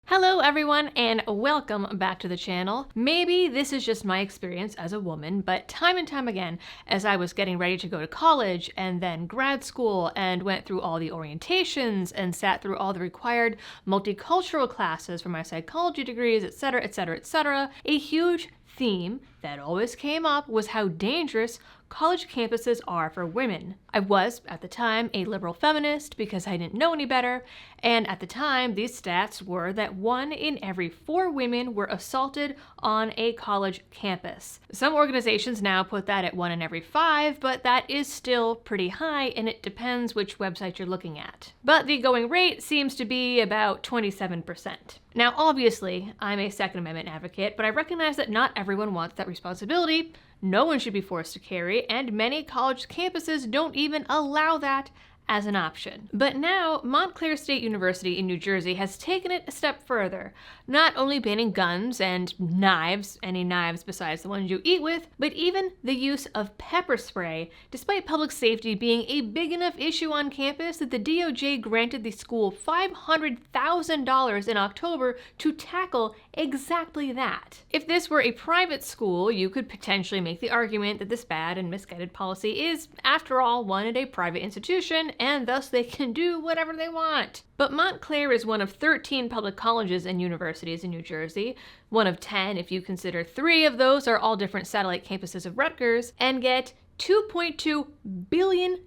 Hello everyone and welcome back to the channel. Maybe this is just my experience as a woman, but time and time again, as I was getting ready to go to college and then grad school and went through all the orientations and sat through all the required multicultural classes for my psychology degrees, etc., etc., etc., a huge theme that always came up was how dangerous college campuses are for women. I was, at the time, a liberal feminist because I didn't know any better, and at the time, these stats were that 1 in every 4 women were assaulted on a college campus. Some organizations now put that at 1 in every 5, but that is still pretty high, and it depends which website you're looking at. But the going rate seems to be about 27%. Now, obviously, I'm a Second Amendment advocate, but I recognize that not everyone wants that responsibility. No one should be forced to carry, and many college campuses don't even allow that as an option. But now, Montclair University in New Jersey has taken it a step further, not only banning guns and knives, any knives besides the ones you eat with, but even the use of pepper spray, despite public safety being a big enough issue on campus that the DOJ granted the school $500,000 in October to tackle exactly that. If this were a private school, you could potentially make the argument that this bad and misguided policy is, after all, one at a private institution, and thus they can do whatever they want. But Montclair is one of 13 public colleges and universities in New Jersey, one of 10 if you consider 3 of those are all different satellite campuses of Rutgers, and get $2.2 billion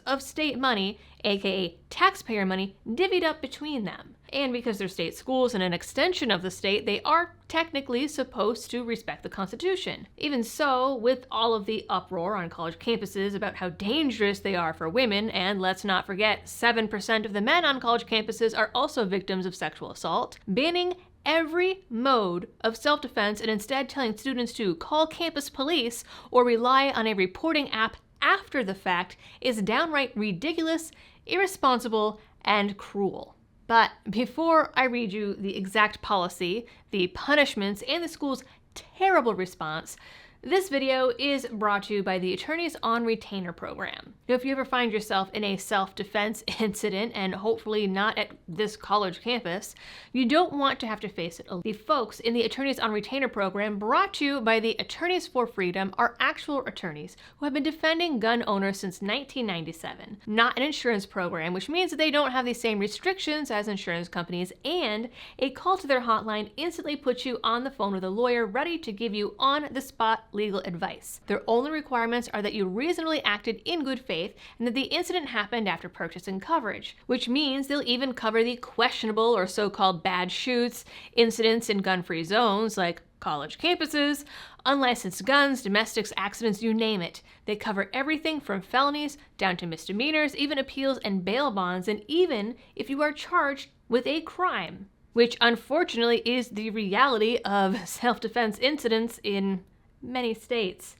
of state money, aka taxpayer money, divvied up between them. And because they're state schools and an extension of the state, they are technically supposed to respect the Constitution. Even so, with all of the uproar on college campuses about how dangerous they are for women, and let's not forget 7% of the men on college campuses are also victims of sexual assault, banning every mode of self-defense and instead telling students to call campus police or rely on a reporting app after the fact is downright ridiculous, irresponsible, and cruel. But before I read you the exact policy, the punishments, and the school's terrible response, this video is brought to you by the Attorneys on Retainer program. Now, if you ever find yourself in a self-defense incident, and hopefully not at this college campus, you don't want to have to face it alone. The folks in the Attorneys on Retainer program, brought to you by the Attorneys for Freedom, are actual attorneys who have been defending gun owners since 1997. Not an insurance program, which means that they don't have the same restrictions as insurance companies, and a call to their hotline instantly puts you on the phone with a lawyer ready to give you on-the-spot legal advice. Their only requirements are that you reasonably acted in good faith and that the incident happened after purchasing coverage, which means they'll even cover the questionable or so-called bad shoots, incidents in gun-free zones like college campuses, unlicensed guns, domestics, accidents, you name it. They cover everything from felonies down to misdemeanors, even appeals and bail bonds, and even if you are charged with a crime, which unfortunately is the reality of self-defense incidents in many states.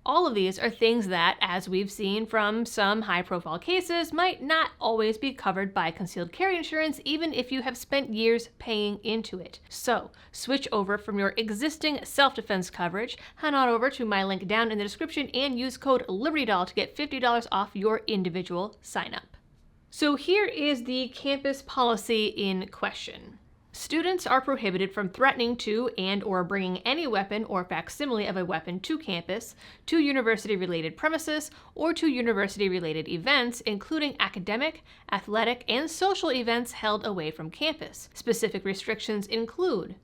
All of these are things that, as we've seen from some high-profile cases, might not always be covered by concealed carry insurance, even if you have spent years paying into it. So, switch over from your existing self-defense coverage, head on over to my link down in the description, and use code LibertyDoll to get $50 off your individual sign-up. So here is the campus policy in question. Students are prohibited from threatening to and/or bringing any weapon or facsimile of a weapon to campus, to university-related premises, or to university-related events, including academic, athletic, and social events held away from campus. Specific restrictions include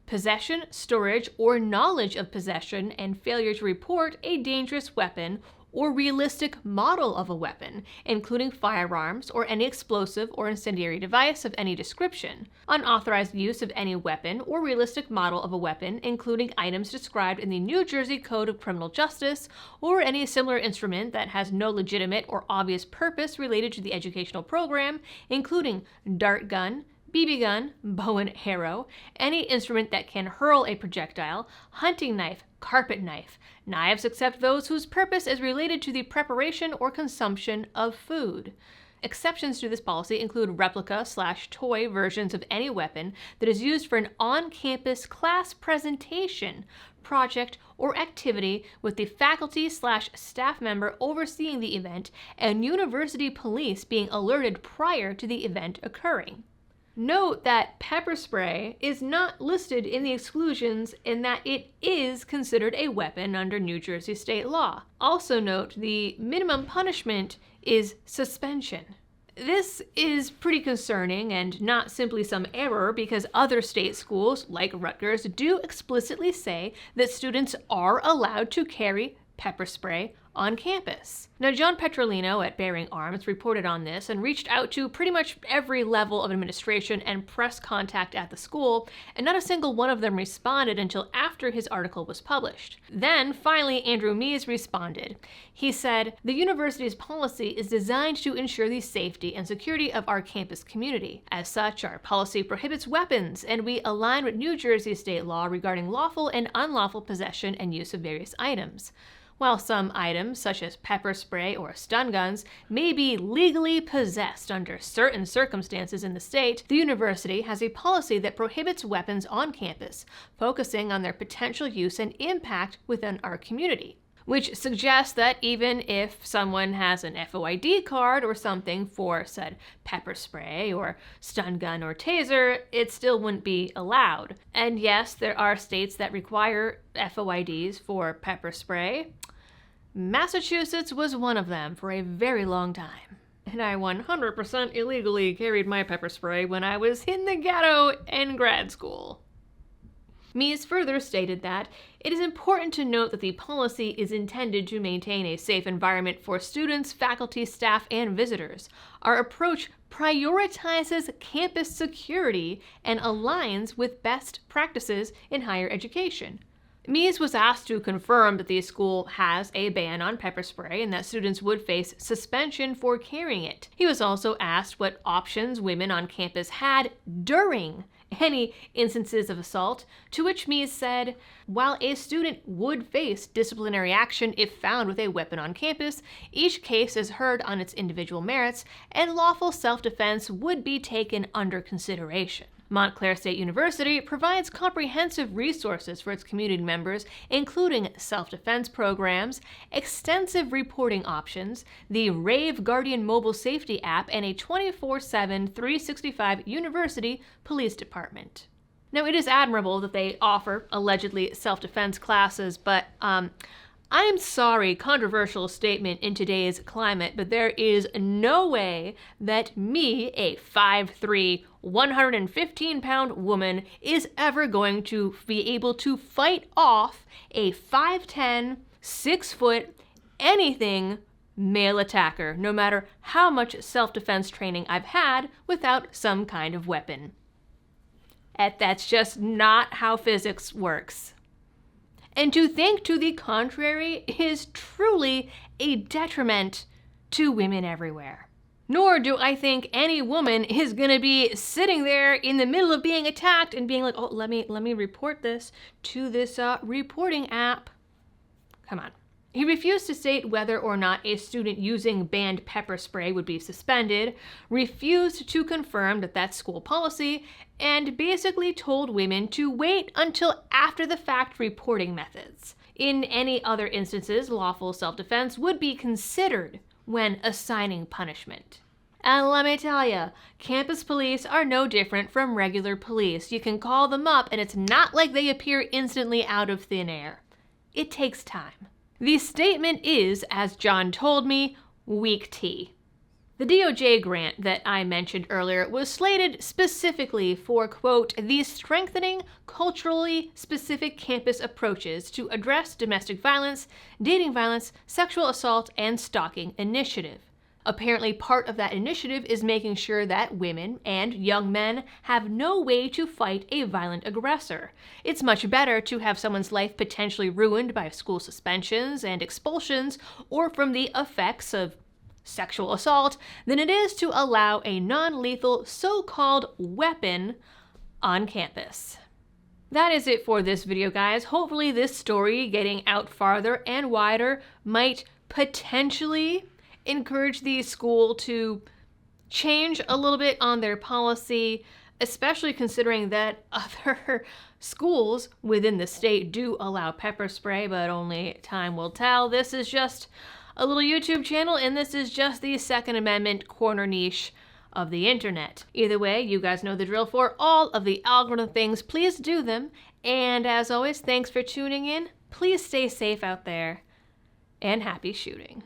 possession, storage, or knowledge of possession and failure to report a dangerous weapon or realistic model of a weapon, including firearms or any explosive or incendiary device of any description, unauthorized use of any weapon or realistic model of a weapon, including items described in the New Jersey Code of Criminal Justice, or any similar instrument that has no legitimate or obvious purpose related to the educational program, including dart gun, BB gun, bow and arrow, any instrument that can hurl a projectile, hunting knife, carpet knife, knives except those whose purpose is related to the preparation or consumption of food. Exceptions to this policy include replica/toy versions of any weapon that is used for an on-campus class presentation, project, or activity with the faculty/staff member overseeing the event and university police being alerted prior to the event occurring. Note that pepper spray is not listed in the exclusions in that it is considered a weapon under New Jersey state law. Also note the minimum punishment is suspension. This is pretty concerning and not simply some error, because other state schools, like Rutgers, do explicitly say that students are allowed to carry pepper spray on campus. Now, John Petrolino at Bearing Arms reported on this and reached out to pretty much every level of administration and press contact at the school, and not a single one of them responded until after his article was published. Then, finally, Andrew Mees responded. He said, "The university's policy is designed to ensure the safety and security of our campus community. As such, our policy prohibits weapons, and we align with New Jersey state law regarding lawful and unlawful possession and use of various items. While some items, such as pepper spray or stun guns, may be legally possessed under certain circumstances in the state, the university has a policy that prohibits weapons on campus, focusing on their potential use and impact within our community." Which suggests that even if someone has an FOID card or something for said pepper spray or stun gun or taser, it still wouldn't be allowed. And yes, there are states that require FOIDs for pepper spray. Massachusetts was one of them for a very long time. And I 100% illegally carried my pepper spray when I was in the ghetto in grad school. Mees further stated that it is important to note that the policy is intended to maintain a safe environment for students, faculty, staff, and visitors. Our approach prioritizes campus security and aligns with best practices in higher education. Mees was asked to confirm that the school has a ban on pepper spray and that students would face suspension for carrying it. He was also asked what options women on campus had during any instances of assault, to which Mees said, "While a student would face disciplinary action if found with a weapon on campus, each case is heard on its individual merits, and lawful self-defense would be taken under consideration." Montclair State University provides comprehensive resources for its community members, including self-defense programs, extensive reporting options, the Rave Guardian mobile safety app, and a 24/7, 365 university police department. Now, it is admirable that they offer allegedly self-defense classes, but I'm sorry, controversial statement in today's climate, but there is no way that me, a 5'3", 115-pound woman, is ever going to be able to fight off a 5'10", 6-foot, anything male attacker, no matter how much self-defense training I've had, without some kind of weapon. That's just not how physics works. And to think to the contrary is truly a detriment to women everywhere. Nor do I think any woman is gonna be sitting there in the middle of being attacked and being like, "Oh, let me report this to this reporting app." Come on. He refused to state whether or not a student using banned pepper spray would be suspended, refused to confirm that that's school policy, and basically told women to wait until after the fact reporting methods. In any other instances, lawful self-defense would be considered when assigning punishment. And let me tell you, campus police are no different from regular police. You can call them up and it's not like they appear instantly out of thin air. It takes time. The statement is, as John told me, weak tea. The DOJ grant that I mentioned earlier was slated specifically for, quote, "the strengthening culturally specific campus approaches to address domestic violence, dating violence, sexual assault, and stalking initiative." Apparently, part of that initiative is making sure that women and young men have no way to fight a violent aggressor. It's much better to have someone's life potentially ruined by school suspensions and expulsions or from the effects of sexual assault than it is to allow a non-lethal so-called weapon on campus. That is it for this video, guys. Hopefully this story getting out farther and wider might potentially encourage the school to change a little bit on their policy, especially considering that other schools within the state do allow pepper spray, but only time will tell. This is just a little YouTube channel, and this is just the Second Amendment corner niche of the internet. Either way, you guys know the drill for all of the algorithm things. Please do them. And as always, thanks for tuning in. Please stay safe out there and happy shooting.